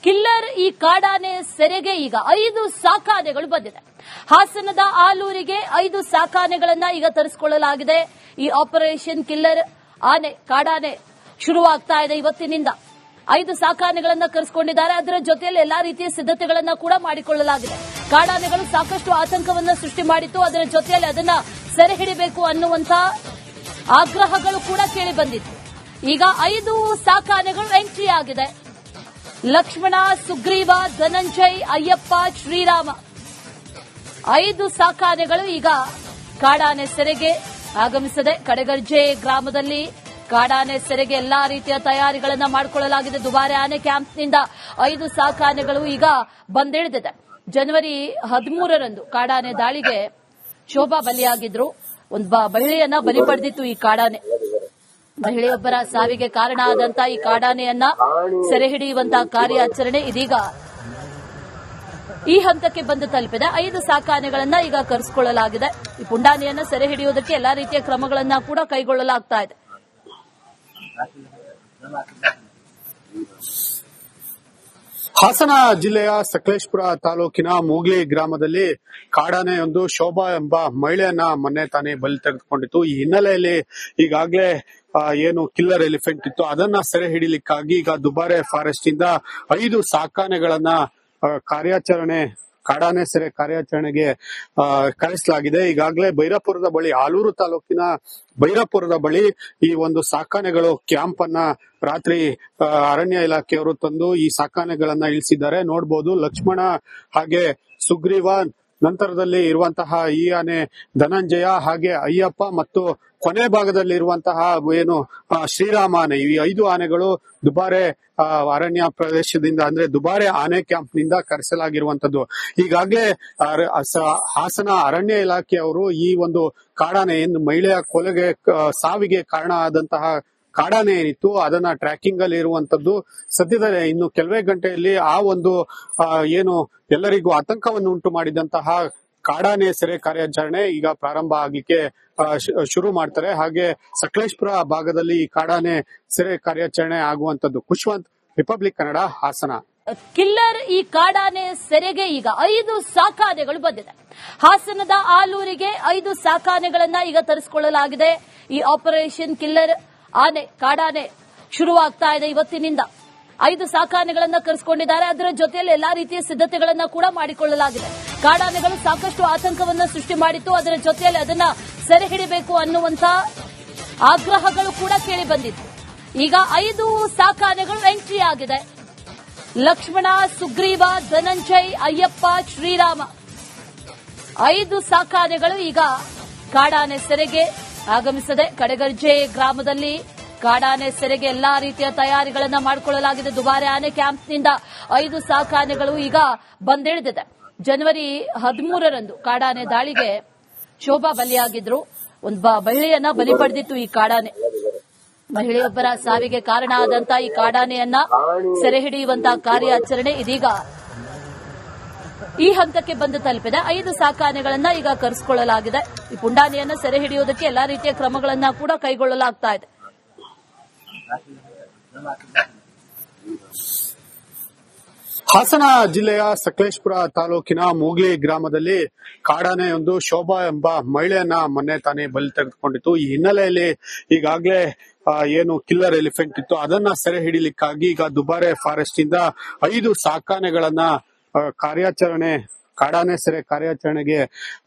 Killer ಈ ಕಾಡಾನೆ ಸೆರೆಗೆ ಈಗ 5 ಸಾಕಾನೆಗಳು ಬಂದಿದೆ. ಹಾಸನದ ಆಲೂರಿಗೆ 5 ಸಾಕಾನೆಗಳನ್ನ ಈಗ ತರಿಸಿಕೊಳ್ಳಲಾಗಿದೆ. ಈ ಆಪರೇಷನ್ ಕಿಲ್ಲರ್ ಕಾಡಾನೆ ಶುರುವಾಗ್ತಾ ಇದೆ ಇವತ್ತಿನಿಂದ. 5 ಸಾಕಾನೆಗಳನ್ನ ಕರೆಸಿಕೊಂಡಿದ್ದಾರೆ. ಅದರ ಜೊತೆಯಲ್ಲಿ ಎಲ್ಲಾ ರೀತಿಯ ಸಿದ್ಧತೆಗಳನ್ನ ಕೂಡ ಮಾಡಿಕೊಳ್ಳಲಾಗಿದೆ. ಕಾಡಾನೆಗಳು ಸಾಕಷ್ಟು ಆತಂಕವನ್ನ ಸೃಷ್ಟಿ ಮಾಡಿತ್ತು. ಅದರ ಜೊತೆಯಲ್ಲಿ ಅದನ್ನ ಸೆರೆ ಹಿಡಿಬೇಕು ಅನ್ನುವಂತ ಆಗ್ರಹಗಳು ಕೂಡ ಕೇಳಿ ಬಂದಿತ್ತು. ಈಗ 5 ಸಾಕಾನೆಗಳು ಎಂಟ್ರಿ ಆಗಿದೆ. ಲಕ್ಷ್ಮಣ, ಸುಗ್ರೀವ, ಧನಂಜಯ್, ಅಯ್ಯಪ್ಪ, ಶ್ರೀರಾಮ 5 ಸಾಕಾನೆಗಳು ಈಗ ಕಾಡಾನೆ ಸೆರೆಗೆ ಆಗಮಿಸಿದೆ. ಕಡೆಗರ್ಜೆ ಗ್ರಾಮದಲ್ಲಿ ಕಾಡಾನೆ ಸೆರೆಗೆ ಎಲ್ಲಾ ರೀತಿಯ ತಯಾರಿಗಳನ್ನ ಮಾಡಿಕೊಳ್ಳಲಾಗಿದೆ. ದುಬಾರೆ ಆನೆ ಕ್ಯಾಂಪ್ನಿಂದ 5 ಸಾಕಾನೆಗಳು ಈಗ ಬಂದಿಳಿದಿದೆ. ಜನವರಿ 13ರಂದು ಕಾಡಾನೆ ದಾಳಿಗೆ ಶೋಭಾ ಬಲಿಯಾಗಿದ್ರು. ಒಂದು ಮಹಿಳೆಯನ್ನ ಬಲಿ ಪಡೆದಿತ್ತು ಈ ಕಾಡಾನೆ. ಮಹಿಳೆಯೊಬ್ಬರ ಸಾವಿಗೆ ಕಾರಣ ಆದಂತ ಈ ಕಾಡಾನೆಯನ್ನ ಸೆರೆ ಹಿಡಿಯುವಂತಹ ಕಾರ್ಯಾಚರಣೆ ಇದೀಗ ಈ ಹಂತಕ್ಕೆ ಬಂದು ತಲುಪಿದೆ. 5 ಸಾಕಾನೆಗಳನ್ನ ಈಗ ಕರೆಸಿಕೊಳ್ಳಲಾಗಿದೆ. ಈ ಪುಂಡಾನೆಯನ್ನ ಸೆರೆ ಹಿಡಿಯುವುದಕ್ಕೆ ಎಲ್ಲಾ ರೀತಿಯ ಕ್ರಮಗಳನ್ನ ಕೂಡ ಕೈಗೊಳ್ಳಲಾಗ್ತಾ ಇದೆ. ಹಾಸನ ಜಿಲ್ಲೆಯ ಸಕಲೇಶಪುರ ತಾಲೂಕಿನ ಮೂಗ್ಲಿ ಗ್ರಾಮದಲ್ಲಿ ಕಾಡಾನೆಯೊಂದು ಶೋಭಾ ಎಂಬ ಮಹಿಳೆಯನ್ನ ಮೊನ್ನೆ ತಾನೇ ಬಲಿ ತೆಗೆದುಕೊಂಡಿತ್ತು. ಈ ಹಿನ್ನೆಲೆಯಲ್ಲಿ ಈಗಾಗಲೇ ಏನು ಕಿಲ್ಲರ್ ಎಲಿಫೆಂಟ್ ಇತ್ತು ಅದನ್ನ ಸೆರೆ ಹಿಡಿಲಿಕ್ಕಾಗಿ ಈಗ ದುಬಾರೆ ಫಾರೆಸ್ಟ್ ಇಂದ 5 ಸಾಕಾನೆಗಳನ್ನ ಕಾಡಾನೆ ಸೆರೆ ಕಾರ್ಯಾಚರಣೆಗೆ ಕರೆಸಲಾಗಿದೆ. ಈಗಾಗಲೇ ಬೈರಾಪುರದ ಬಳಿ, ಆಲೂರು ತಾಲೂಕಿನ ಬೈರಾಪುರದ ಬಳಿ ಈ ಒಂದು ಸಾಕಾನೆಗಳು ಕ್ಯಾಂಪ್ ಅನ್ನ ರಾತ್ರಿ ಅರಣ್ಯ ಇಲಾಖೆಯವರು ತಂದು ಈ ಸಾಕಾನೆಗಳನ್ನ ಇಳಿಸಿದ್ದಾರೆ. ನೋಡಬಹುದು, ಲಕ್ಷ್ಮಣ ಹಾಗೆ ಸುಗ್ರೀವ, ನಂತರದಲ್ಲಿ ಇರುವಂತಹ ಈ ಆನೆ ಧನಂಜಯ, ಹಾಗೆ ಅಯ್ಯಪ್ಪ ಮತ್ತು ಕೊನೆ ಭಾಗದಲ್ಲಿ ಇರುವಂತಹ ಏನು ಶ್ರೀರಾಮ ಆನೆ, ಈ 5 ಆನೆಗಳು ದುಬಾರೆ ಅರಣ್ಯ ಪ್ರದೇಶದಿಂದ ಅಂದ್ರೆ ದುಬಾರೆ ಆನೆ ಕ್ಯಾಂಪ್ ನಿಂದ ಕರೆಸಲಾಗಿರುವಂತದ್ದು. ಈಗಾಗಲೇ ಹಾಸನ ಅರಣ್ಯ ಇಲಾಖೆಯವರು ಈ ಒಂದು ಕಾಡಾನೆ ಏನು ಮಹಿಳೆಯ ಕೊಲೆಗೆ ಸಾವಿಗೆ ಕಾರಣ ಆದಂತಹ ಕಾಡಾನೆ ಏನಿತ್ತು ಅದನ್ನ ಟ್ರ್ಯಾಕಿಂಗ್ ಅಲ್ಲಿ ಇರುವಂತದ್ದು. ಸದ್ಯದಲ್ಲೇ ಇನ್ನು ಕೆಲವೇ ಗಂಟೆಯಲ್ಲಿ ಆ ಒಂದು ಏನು ಎಲ್ಲರಿಗೂ ಆತಂಕವನ್ನು ಉಂಟು ಮಾಡಿದಂತಹ ಕಾಡಾನೆ ಸೆರೆ ಕಾರ್ಯಾಚರಣೆ ಈಗ ಪ್ರಾರಂಭ ಆಗ್ಲಿಕ್ಕೆ ಶುರು ಮಾಡ್ತಾರೆ. ಹಾಗೆ ಸಕಲೇಶಪುರ ಭಾಗದಲ್ಲಿ ಈ ಕಾಡಾನೆ ಸೆರೆ ಕಾರ್ಯಾಚರಣೆ ಆಗುವಂತದ್ದು. ಖುಷ್ವಂತ್, ರಿಪಬ್ಲಿಕ್ ಕನ್ನಡ, ಹಾಸನ. ಕಿಲ್ಲರ್ ಈ ಕಾಡಾನೆ ಸೆರೆಗೆ ಈಗ 5 ಸಾಕಾನೆಗಳು ಬಂದಿದೆ. ಹಾಸನದ ಆಲೂರಿಗೆ 5 ಸಾಕಾನೆಗಳನ್ನ ಈಗ ತರಿಸಿಕೊಳ್ಳಲಾಗಿದೆ. ಈ ಆಪರೇಷನ್ ಕಿಲ್ಲರ್ ಕಾಡಾನೆ ಶುರುವಾಗ್ತಾ ಇದೆ ಇವತ್ತಿನಿಂದ. 5 ಸಾಕಾನೆಗಳನ್ನ ಕರೆಸಿಕೊಂಡಿದ್ದಾರೆ. ಅದರ ಜೊತೆಯಲ್ಲಿ ಎಲ್ಲಾ ರೀತಿಯ ಸಿದ್ಧತೆಗಳನ್ನ ಕೂಡ ಮಾಡಿಕೊಳ್ಳಲಾಗಿದೆ. ಕಾಡಾನೆಗಳು ಸಾಕಷ್ಟು ಆತಂಕವನ್ನ ಸೃಷ್ಟಿ ಮಾಡಿತ್ತು. ಅದರ ಜೊತೆಯಲ್ಲಿ ಅದನ್ನ ಸೆರೆ ಹಿಡಿಬೇಕು ಅನ್ನುವಂತ ಆಗ್ರಹಗಳು ಕೂಡ ಕೇಳಿ ಬಂದಿತ್ತು. ಈಗ 5 ಸಾಕಾನೆಗಳು ಎಂಟ್ರಿ ಆಗಿದೆ. ಲಕ್ಷ್ಮಣ, ಸುಗ್ರೀವ, ಧನಂಜಯ್, ಅಯ್ಯಪ್ಪ, ಶ್ರೀರಾಮ 5 ಸಾಕಾನೆಗಳು ಈಗ ಕಾಡಾನೆ ಸೆರೆಗೆ ಆಗಮಿಸಿದೆ. ಕಡೆಗರ್ಜೆ ಗ್ರಾಮದಲ್ಲಿ ಕಾಡಾನೆ ಸೆರೆಗೆ ಎಲ್ಲಾ ರೀತಿಯ ತಯಾರಿಗಳನ್ನ ಮಾಡಿಕೊಳ್ಳಲಾಗಿದೆ. ದುಬಾರೆ ಆನೆ ಕ್ಯಾಂಪ್ನಿಂದ 5 ಸಾಕಾನೆಗಳು ಈಗ ಬಂದಿಳಿದಿದೆ. ಜನವರಿ 13ರಂದು ಕಾಡಾನೆ ದಾಳಿಗೆ ಶೋಭಾ ಬಲಿಯಾಗಿದ್ರು. ಒಂದು ಮಹಿಳೆಯನ್ನ ಬಲಿ ಪಡೆದಿತ್ತು ಈ ಕಾಡಾನೆ. ಮಹಿಳೆಯೊಬ್ಬರ ಸಾವಿಗೆ ಕಾರಣ ಆದಂತ ಈ ಕಾಡಾನೆಯನ್ನ ಸೆರೆ ಹಿಡಿಯುವಂತಹ ಕಾರ್ಯಾಚರಣೆ ಇದೀಗ ಈ ಹಂತಕ್ಕೆ ಬಂದು ತಲುಪಿದೆ. 5 ಸಾಕಾನೆಗಳನ್ನ ಈಗ ಕರೆಸಿಕೊಳ್ಳಲಾಗಿದೆ. ಈ ಪುಂಡಾನೆಯನ್ನ ಸೆರೆ ಹಿಡಿಯುವುದಕ್ಕೆ ಎಲ್ಲಾ ರೀತಿಯ ಕ್ರಮಗಳನ್ನ ಕೂಡ ಕೈಗೊಳ್ಳಲಾಗ್ತಾ ಇದೆ. ಹಾಸನ ಜಿಲ್ಲೆಯ ಸಕಲೇಶಪುರ ತಾಲೂಕಿನ ಮೂಗ್ಲಿ ಗ್ರಾಮದಲ್ಲಿ ಕಾಡಾನೆಯೊಂದು ಶೋಭಾ ಎಂಬ ಮಹಿಳೆಯನ್ನ ಮೊನ್ನೆ ತಾನೇ ಬಲಿ ತೆಗೆದುಕೊಂಡಿತ್ತು. ಈ ಹಿನ್ನೆಲೆಯಲ್ಲಿ ಈಗಾಗಲೇ ಏನು ಕಿಲ್ಲರ್ ಎಲಿಫೆಂಟ್ ಇತ್ತು ಅದನ್ನ ಸೆರೆ ಹಿಡಿಲಿಕ್ಕಾಗಿ ಈಗ ದುಬಾರೆ ಫಾರೆಸ್ಟ್ ಇಂದ 5 ಸಾಕಾನೆಗಳನ್ನ ಕಾಡಾನೆ ಸೆರೆ ಕಾರ್ಯಾಚರಣೆಗೆ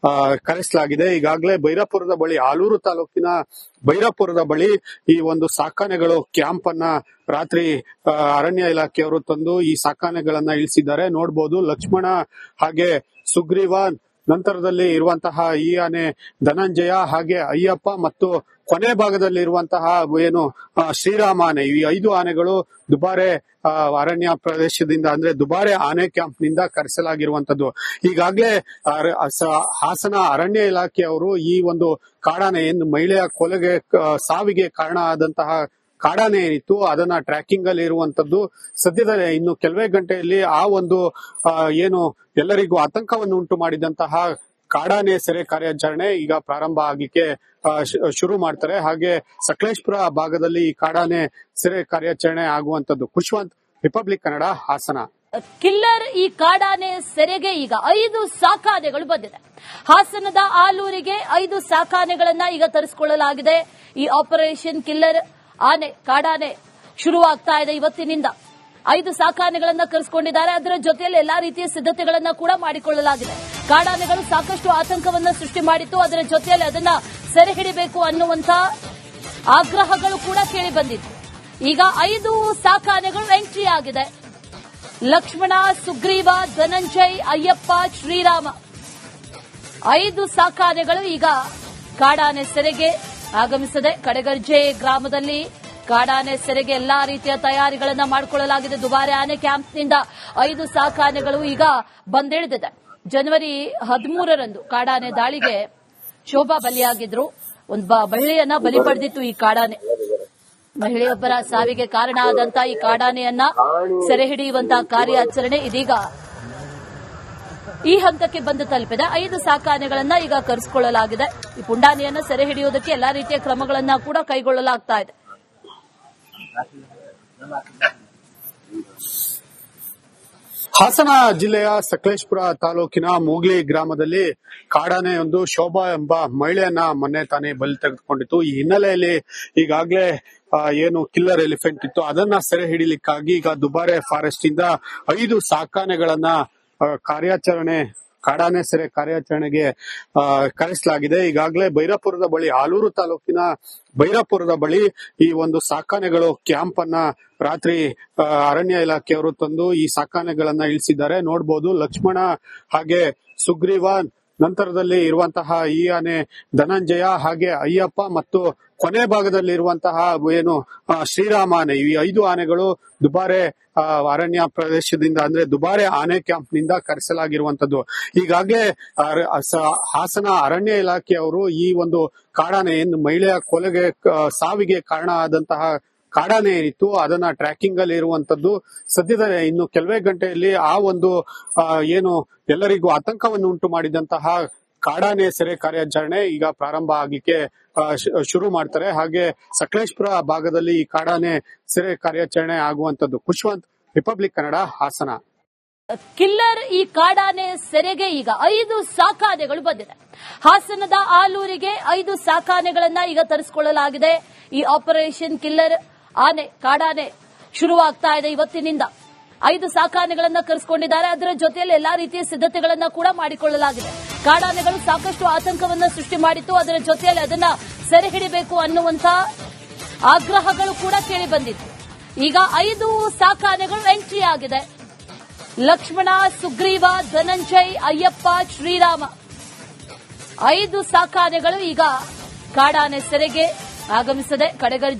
ಕರೆಸಲಾಗಿದೆ. ಈಗಾಗಲೇ ಬೈರಾಪುರದ ಬಳಿ, ಆಲೂರು ತಾಲೂಕಿನ ಬೈರಾಪುರದ ಬಳಿ ಈ ಒಂದು ಸಾಕಾನೆಗಳು ಕ್ಯಾಂಪ್ ಅನ್ನ ರಾತ್ರಿ ಅರಣ್ಯ ಇಲಾಖೆಯವರು ತಂದು ಈ ಸಾಕಾನೆಗಳನ್ನ ಇಳಿಸಿದ್ದಾರೆ. ನೋಡಬಹುದು, ಲಕ್ಷ್ಮಣ ಹಾಗೆ ಸುಗ್ರೀವ, ನಂತರದಲ್ಲಿ ಇರುವಂತಹ ಈ ಆನೆ ಧನಂಜಯ, ಹಾಗೆ ಅಯ್ಯಪ್ಪ ಮತ್ತು ಕೊನೆ ಭಾಗದಲ್ಲಿ ಇರುವಂತಹ ಏನು ಶ್ರೀರಾಮ ಆನೆ, ಈ 5 ಆನೆಗಳು ದುಬಾರೆ ಅರಣ್ಯ ಪ್ರದೇಶದಿಂದ ಅಂದ್ರೆ ದುಬಾರೆ ಆನೆ ಕ್ಯಾಂಪ್ ನಿಂದ ಕರೆಸಲಾಗಿರುವಂತದ್ದು. ಈಗಾಗಲೇ ಹಾಸನ ಅರಣ್ಯ ಇಲಾಖೆಯವರು ಈ ಒಂದು ಕಾಡಾನೆ ಏನು ಮಹಿಳೆಯ ಕೊಲೆಗೆ ಸಾವಿಗೆ ಕಾರಣ ಆದಂತಹ ಕಾಡಾನೆ ಏನಿತ್ತು ಅದನ್ನ ಟ್ರ್ಯಾಕಿಂಗ್ ಅಲ್ಲಿ ಇರುವಂತದ್ದು. ಸದ್ಯದಲ್ಲೇ ಇನ್ನು ಕೆಲವೇ ಗಂಟೆಯಲ್ಲಿ ಆ ಒಂದು ಏನು ಎಲ್ಲರಿಗೂ ಆತಂಕವನ್ನು ಉಂಟು ಮಾಡಿದಂತಹ ಕಾಡಾನೆ ಸೆರೆ ಕಾರ್ಯಾಚರಣೆ ಈಗ ಪ್ರಾರಂಭ ಆಗ್ಲಿಕ್ಕೆ ಶುರು ಮಾಡ್ತಾರೆ. ಹಾಗೆ ಸಕಲೇಶಪುರ ಭಾಗದಲ್ಲಿ ಈ ಕಾಡಾನೆ ಸೆರೆ ಕಾರ್ಯಾಚರಣೆ ಆಗುವಂತದ್ದು. ಖುಷ್ವಂತ್, ರಿಪಬ್ಲಿಕ್ ಕನ್ನಡ, ಹಾಸನ. ಕಿಲ್ಲರ್ ಈ ಕಾಡಾನೆ ಸೆರೆಗೆ ಈಗ 5 ಸಾಕಾನೆಗಳು ಬಂದಿದೆ. ಹಾಸನದ ಆಲೂರಿಗೆ 5 ಸಾಕಾನೆಗಳನ್ನ ಈಗ ತರಿಸಿಕೊಳ್ಳಲಾಗಿದೆ. ಈ ಆಪರೇಷನ್ ಕಿಲ್ಲರ್ ಆನೆ ಕಾಡಾನೆ ಶುರುವಾಗ್ತಾ ಇದೆ ಇವತ್ತಿನಿಂದ. 5 ಸಾಕಾನೆಗಳನ್ನ ಕರೆಸಿಕೊಂಡಿದ್ದಾರೆ. ಅದರ ಜೊತೆಯಲ್ಲಿ ಎಲ್ಲಾ ರೀತಿಯ ಸಿದ್ಧತೆಗಳನ್ನ ಕೂಡ ಮಾಡಿಕೊಳ್ಳಲಾಗಿದೆ. ಕಾಡಾನೆಗಳು ಸಾಕಷ್ಟು ಆತಂಕವನ್ನ ಸೃಷ್ಟಿ ಮಾಡಿತ್ತು. ಅದರ ಜೊತೆಯಲ್ಲಿ ಅದನ್ನ ಸೆರೆ ಹಿಡಿಬೇಕು ಅನ್ನುವಂತ ಆಗ್ರಹಗಳು ಕೂಡ ಕೇಳಿ ಬಂದಿತ್ತು. ಈಗ 5 ಸಾಕಾನೆಗಳು ಎಂಟ್ರಿ ಆಗಿದೆ. ಲಕ್ಷ್ಮಣ, ಸುಗ್ರೀವ, ಧನಂಜಯ್, ಅಯ್ಯಪ್ಪ, ಶ್ರೀರಾಮ 5 ಸಾಕಾನೆಗಳು ಈಗ ಕಾಡಾನೆ ಸೆರೆಗೆ ಆಗಮಿಸಿದೆ. ಕಡೆಗರ್ಜೆ ಗ್ರಾಮದಲ್ಲಿ ಕಾಡಾನೆ ಸೆರೆಗೆ ಎಲ್ಲಾ ರೀತಿಯ ತಯಾರಿಗಳನ್ನ ಮಾಡಿಕೊಳ್ಳಲಾಗಿದೆ. ದುಬಾರೆ ಆನೆ ಕ್ಯಾಂಪ್ನಿಂದ 5 ಸಾಕಾನೆಗಳು ಈಗ ಬಂದಿಳಿದಿದೆ. ಜನವರಿ 13ರಂದು ಕಾಡಾನೆ ದಾಳಿಗೆ ಶೋಭಾ ಬಲಿಯಾಗಿದ್ರು. ಒಂದು ಮಹಿಳೆಯನ್ನ ಬಲಿ ಪಡೆದಿತ್ತು ಈ ಕಾಡಾನೆ. ಮಹಿಳೆಯೊಬ್ಬರ ಸಾವಿಗೆ ಕಾರಣ ಆದಂತಹ ಈ ಕಾಡಾನೆಯನ್ನ ಸೆರೆ ಹಿಡಿಯುವಂತಹ ಕಾರ್ಯಾಚರಣೆ ಇದೀಗ ಈ ಹಂತಕ್ಕೆ ಬಂದು ತಲುಪಿದೆ. 5 ಸಾಕಾನೆಗಳನ್ನ ಈಗ ಕರೆಸಿಕೊಳ್ಳಲಾಗಿದೆ. ಈ ಪುಂಡಾನೆಯನ್ನ ಸೆರೆ ಹಿಡಿಯುವುದಕ್ಕೆ ಎಲ್ಲಾ ರೀತಿಯ ಕ್ರಮಗಳನ್ನ ಕೂಡ ಕೈಗೊಳ್ಳಲಾಗ್ತಾ ಇದೆ. ಹಾಸನ ಜಿಲ್ಲೆಯ ಸಕಲೇಶಪುರ ತಾಲೂಕಿನ ಮೂಗ್ಲಿ ಗ್ರಾಮದಲ್ಲಿ ಕಾಡಾನೆಯೊಂದು ಶೋಭಾ ಎಂಬ ಮಹಿಳೆಯನ್ನ ಮೊನ್ನೆ ತಾನೇ ಬಲಿ ತೆಗೆದುಕೊಂಡಿತ್ತು. ಈ ಹಿನ್ನೆಲೆಯಲ್ಲಿ ಈಗಾಗಲೇ ಏನು ಕಿಲ್ಲರ್ ಎಲಿಫೆಂಟ್ ಇತ್ತು ಅದನ್ನ ಸೆರೆ ಹಿಡಿಲಿಕ್ಕಾಗಿ ಈಗ ದುಬಾರೆ ಫಾರೆಸ್ಟ್ ಇಂದ 5 ಸಾಕಾನೆಗಳನ್ನ ಕಾಡಾನೆ ಸೆರೆ ಕಾರ್ಯಾಚರಣೆಗೆ ಕರೆಸಲಾಗಿದೆ. ಈಗಾಗಲೇ ಬೈರಾಪುರದ ಬಳಿ, ಆಲೂರು ತಾಲೂಕಿನ ಬೈರಾಪುರದ ಬಳಿ ಈ ಒಂದು ಸಾಕಾನೆಗಳು ಕ್ಯಾಂಪ್ ಅನ್ನ ರಾತ್ರಿ ಅರಣ್ಯ ಇಲಾಖೆಯವರು ತಂದು ಈ ಸಾಕಾನೆಗಳನ್ನ ಇಳಿಸಿದ್ದಾರೆ. ನೋಡಬಹುದು, ಲಕ್ಷ್ಮಣ ಹಾಗೆ ಸುಗ್ರೀವ, ನಂತರದಲ್ಲಿ ಇರುವಂತಹ ಈ ಆನೆ ಧನಂಜಯ, ಹಾಗೆ ಅಯ್ಯಪ್ಪ ಮತ್ತು ಕೊನೆ ಭಾಗದಲ್ಲಿ ಇರುವಂತಹ ಏನು ಶ್ರೀರಾಮ ಆನೆ, ಈ 5 ಆನೆಗಳು ದುಬಾರೆ ಅರಣ್ಯ ಪ್ರದೇಶದಿಂದ ಅಂದ್ರೆ ದುಬಾರೆ ಆನೆ ಕ್ಯಾಂಪ್ ನಿಂದ ಕರೆಸಲಾಗಿರುವಂತದ್ದು. ಈಗಾಗಲೇ ಹಾಸನ ಅರಣ್ಯ ಇಲಾಖೆಯವರು ಈ ಒಂದು ಕಾಡಾನೆ ಏನು ಮಹಿಳೆಯ ಕೊಲೆಗೆ ಸಾವಿಗೆ ಕಾರಣ ಆದಂತಹ ಕಾಡಾನೆ ಏನಿತ್ತು ಅದನ್ನ ಟ್ರ್ಯಾಕಿಂಗ್ ಅಲ್ಲಿ ಇರುವಂತದ್ದು. ಸದ್ಯದಲ್ಲೇ ಇನ್ನು ಕೆಲವೇ ಗಂಟೆಯಲ್ಲಿ ಆ ಒಂದು ಏನು ಎಲ್ಲರಿಗೂ ಆತಂಕವನ್ನು ಉಂಟು ಮಾಡಿದಂತಹ ಕಾಡಾನೆ ಸೆರೆ ಕಾರ್ಯಾಚರಣೆ ಈಗ ಪ್ರಾರಂಭ ಆಗ್ಲಿಕ್ಕೆ ಶುರು ಮಾಡ್ತಾರೆ. ಹಾಗೆ ಸಕಲೇಶಪುರ ಭಾಗದಲ್ಲಿ ಈ ಕಾಡಾನೆ ಸೆರೆ ಕಾರ್ಯಾಚರಣೆ ಆಗುವಂತದ್ದು. ಖುಷ್ವಂತ್, ರಿಪಬ್ಲಿಕ್ ಕನ್ನಡ, ಹಾಸನ. ಕಿಲ್ಲರ್ ಈ ಕಾಡಾನೆ ಸೆರೆಗೆ ಈಗ 5 ಸಾಕಾನೆಗಳು ಬಂದಿದೆ. ಹಾಸನದ ಆಲೂರಿಗೆ 5 ಸಾಕಾನೆಗಳನ್ನ ಈಗ ತರಿಸಿಕೊಳ್ಳಲಾಗಿದೆ. ಈ ಆಪರೇಷನ್ ಕಿಲ್ಲರ್ ಆನೆ ಕಾಡಾನೆ ಶುರುವಾಗ್ತಾ ಇದೆ ಇವತ್ತಿನಿಂದ. 5 ಸಾಕಾನೆಗಳನ್ನ ಕರೆಸಿಕೊಂಡಿದ್ದಾರೆ. ಅದರ ಜೊತೆಯಲ್ಲಿ ಎಲ್ಲಾ ರೀತಿಯ ಸಿದ್ಧತೆಗಳನ್ನ ಕೂಡ ಮಾಡಿಕೊಳ್ಳಲಾಗಿದೆ. ಕಾಡಾನೆಗಳು ಸಾಕಷ್ಟು ಆತಂಕವನ್ನ ಸೃಷ್ಟಿ ಮಾಡಿತ್ತು. ಅದರ ಜೊತೆಯಲ್ಲಿ ಅದನ್ನ ಸೆರೆ ಹಿಡಿಬೇಕು ಅನ್ನುವಂತ ಆಗ್ರಹಗಳು ಕೂಡ ಕೇಳಿ ಬಂದಿತ್ತು. ಈಗ 5 ಸಾಕಾನೆಗಳು ಎಂಟ್ರಿ ಆಗಿದೆ. ಲಕ್ಷ್ಮಣ, ಸುಗ್ರೀವ, ಧನಂಜಯ್, ಅಯ್ಯಪ್ಪ, ಶ್ರೀರಾಮ 5 ಸಾಕಾನೆಗಳು ಈಗ ಕಾಡಾನೆ ಸೆರೆಗೆ ಆಗಮಿಸಿದೆ. ಕಡೆಗರ್ಜೆ